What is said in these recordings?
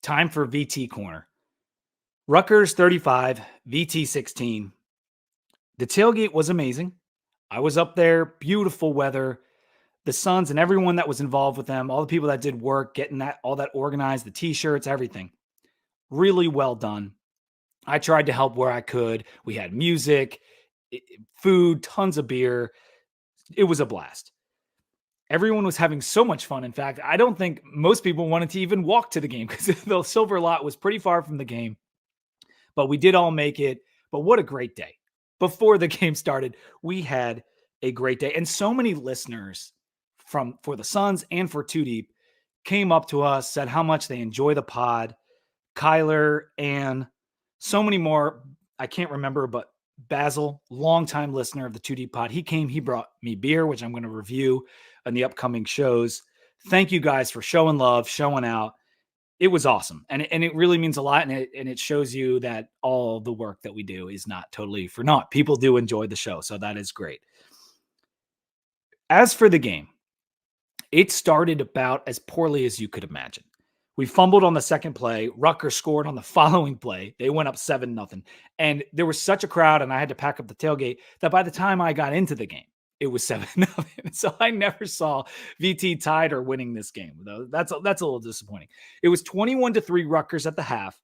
Time for VT Corner. Rutgers 35, VT 16. The tailgate was amazing. I was up there, beautiful weather. The Suns and everyone that was involved with them, all the people that did work, getting all that organized, the t-shirts, everything. Really well done. I tried to help where I could. We had music, food, tons of beer. It was a blast. Everyone was having so much fun. In fact, I don't think most people wanted to even walk to the game because the Silver Lot was pretty far from the game. But we did all make it. But what a great day. Before the game started, we had a great day. And so many listeners for the Suns and for Two Deep came up to us, said how much they enjoy the pod. Kyler and so many more. I can't remember, but Basil, longtime listener of the 2D pod, he came, he brought me beer, which I'm going to review in the upcoming shows. Thank you guys for showing love, showing out. It was awesome. And it really means a lot. And it shows you that all the work that we do is not totally for naught. People do enjoy the show. So that is great. As for the game, it started about as poorly as you could imagine. We fumbled on the second play. Rutgers scored on the following play. They went up 7-0. And there was such a crowd, and I had to pack up the tailgate, that by the time I got into the game, it was 7-0. So I never saw VT tied or winning this game. Though that's a little disappointing. It was 21-3 Rutgers at the half.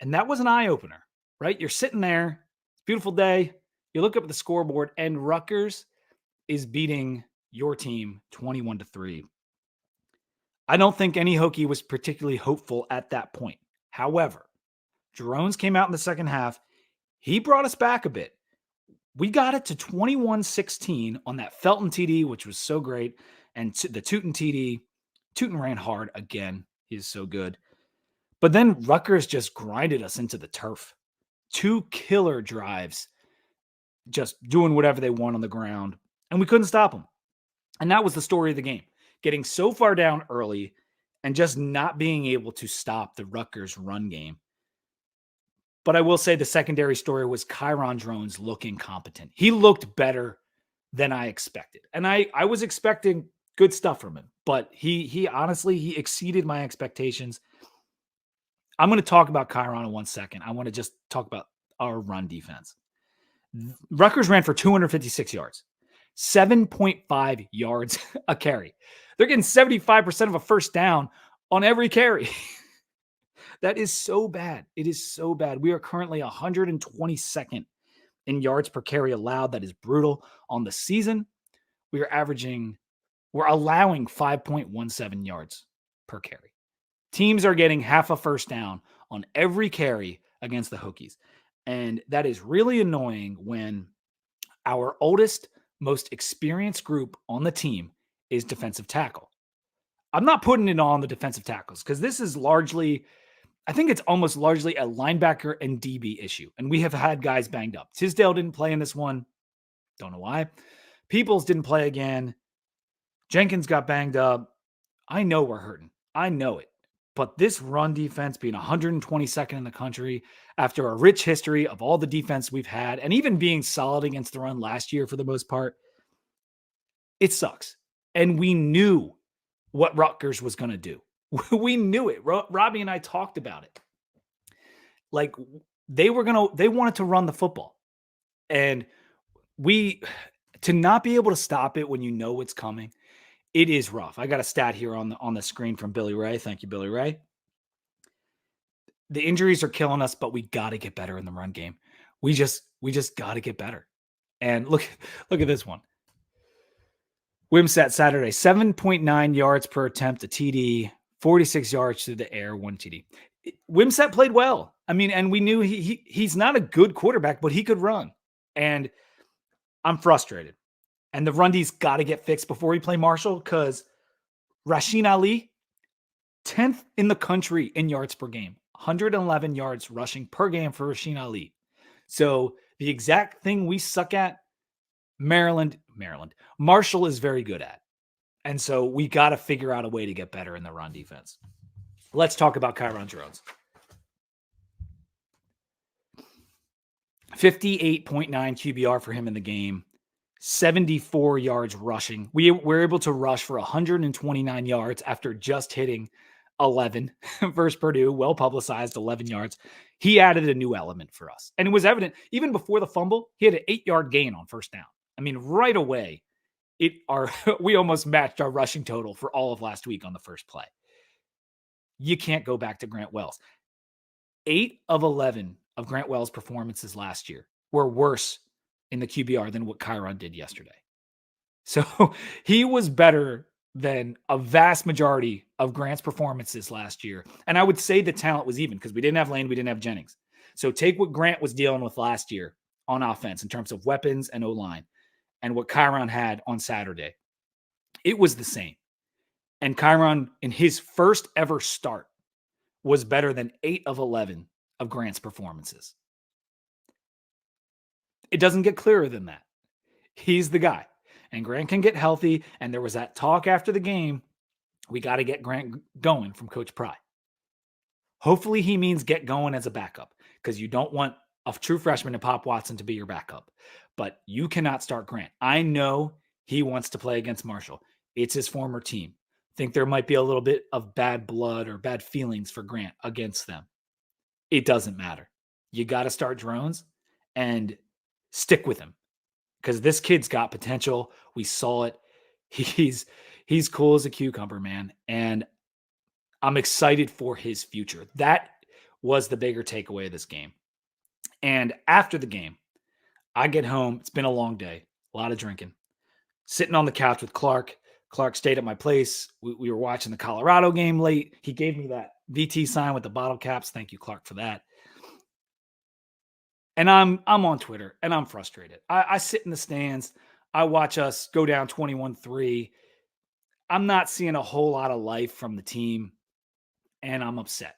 And that was an eye-opener, right? You're sitting there. It's a beautiful day. You look up at the scoreboard, and Rutgers is beating your team 21-3. I don't think any Hokie was particularly hopeful at that point. However, Drones came out in the second half. He brought us back a bit. We got it to 21-16 on that Felton TD, which was so great. And the Tootin TD. Tootin ran hard again. He's so good. But then Rutgers just grinded us into the turf. 2 killer drives, just doing whatever they want on the ground. And we couldn't stop them. And that was the story of the game. Getting so far down early and just not being able to stop the Rutgers run game. But I will say the secondary story was Kyron Drones looking competent. He looked better than I expected. And I was expecting good stuff from him. But he honestly, he exceeded my expectations. I'm going to talk about Kyron in 1 second. I want to just talk about our run defense. Rutgers ran for 256 yards. 7.5 yards a carry. They're getting 75% of a first down on every carry. That is so bad. It is so bad. We are currently 122nd in yards per carry allowed. That is brutal. On the season, we're allowing 5.17 yards per carry. Teams are getting half a first down on every carry against the Hokies. And that is really annoying when our oldest, most experienced group on the team is defensive tackle. I'm not putting it on the defensive tackles because this is largely, I think it's almost largely a linebacker and DB issue. And we have had guys banged up. Tisdale didn't play in this one. Don't know why. Peoples didn't play again. Jenkins got banged up. I know we're hurting. I know it. But this run defense being 122nd in the country after a rich history of all the defense we've had and even being solid against the run last year for the most part, it sucks. And we knew what Rutgers was going to do. We knew it. Robbie and I talked about it. Like they wanted to run the football. And to not be able to stop it when you know it's coming, it is rough. I got a stat here on the screen from Billy Ray. Thank you, Billy Ray. The injuries are killing us, but we got to get better in the run game. We just got to get better. And look at this one. Wimsat Saturday, 7.9 yards per attempt, a TD, 46 yards through the air, 1 TD. Wimsat played well. I mean, and we knew he's not a good quarterback, but he could run. And I'm frustrated. And the run D's got to get fixed before we play Marshall because Rasheen Ali, 10th in the country in yards per game, 111 yards rushing per game for Rasheen Ali. So the exact thing we suck at, Marshall is very good at. And so we got to figure out a way to get better in the run defense. Let's talk about Kyron Drones. 58.9 QBR for him in the game. 74 yards rushing. We were able to rush for 129 yards after just hitting 11 versus Purdue, well publicized 11 yards. He added a new element for us. And it was evident even before the fumble, he had an 8-yard gain on first down. I mean, right away, we almost matched our rushing total for all of last week on the first play. You can't go back to Grant Wells. 8 of 11 of Grant Wells' performances last year were worse in the QBR than what Kyron did yesterday. So he was better than a vast majority of Grant's performances last year. And I would say the talent was even because we didn't have Lane, we didn't have Jennings. So take what Grant was dealing with last year on offense in terms of weapons and O-line and what Kyron had on Saturday. It was the same. And Kyron, in his first ever start, was better than 8 of 11 of Grant's performances. It doesn't get clearer than that. He's the guy. And Grant can get healthy. And there was that talk after the game. We got to get Grant going from Coach Pry. Hopefully he means get going as a backup because you don't want a true freshman and Pop Watson to be your backup. But you cannot start Grant. I know he wants to play against Marshall. It's his former team. Think there might be a little bit of bad blood or bad feelings for Grant against them. It doesn't matter. You got to start Drones and stick with him because this kid's got potential. We saw it. He's cool as a cucumber, man. And I'm excited for his future. That was the bigger takeaway of this game. And after the game, I get home. It's been a long day, a lot of drinking. Sitting on the couch with Clark. Clark stayed at my place. We were watching the Colorado game late. He gave me that VT sign with the bottle caps. Thank you, Clark, for that. And I'm on Twitter, and I'm frustrated. I sit in the stands. I watch us go down 21-3. I'm not seeing a whole lot of life from the team, and I'm upset.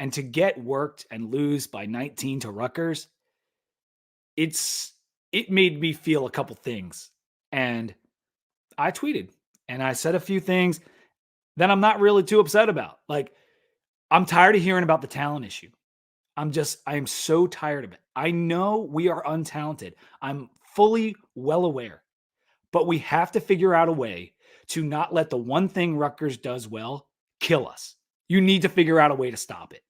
And to get worked and lose by 19 to Rutgers, it made me feel a couple things. And I tweeted, and I said a few things that I'm not really too upset about. Like, I'm tired of hearing about the talent issue. I am so tired of it. I know we are untalented. I'm fully well aware, but we have to figure out a way to not let the one thing Rutgers does well kill us. You need to figure out a way to stop it.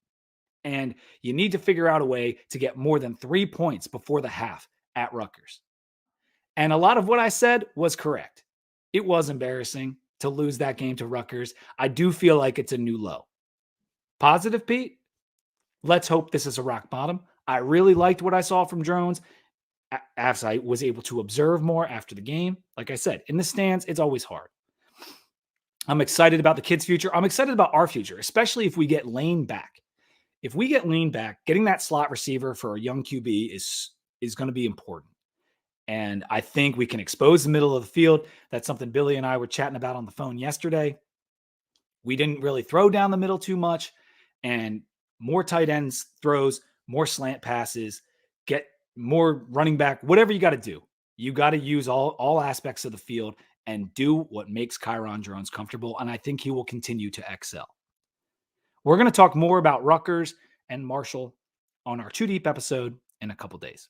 And you need to figure out a way to get more than 3 points before the half at Rutgers. And a lot of what I said was correct. It was embarrassing to lose that game to Rutgers. I do feel like it's a new low. Positive, Pete? Let's hope this is a rock bottom. I really liked what I saw from Drones as I was able to observe more after the game. Like I said, in the stands, it's always hard. I'm excited about the kids' future. I'm excited about our future, especially if we get Lane back. If we get Lane back, getting that slot receiver for a young QB is going to be important. And I think we can expose the middle of the field. That's something Billy and I were chatting about on the phone yesterday. We didn't really throw down the middle too much. And more tight ends throws, more slant passes, get more running back, whatever you got to do. You got to use all aspects of the field and do what makes Kyron Drones comfortable. And I think he will continue to excel. We're going to talk more about Rutgers and Marshall on our 2 Deep episode in a couple days.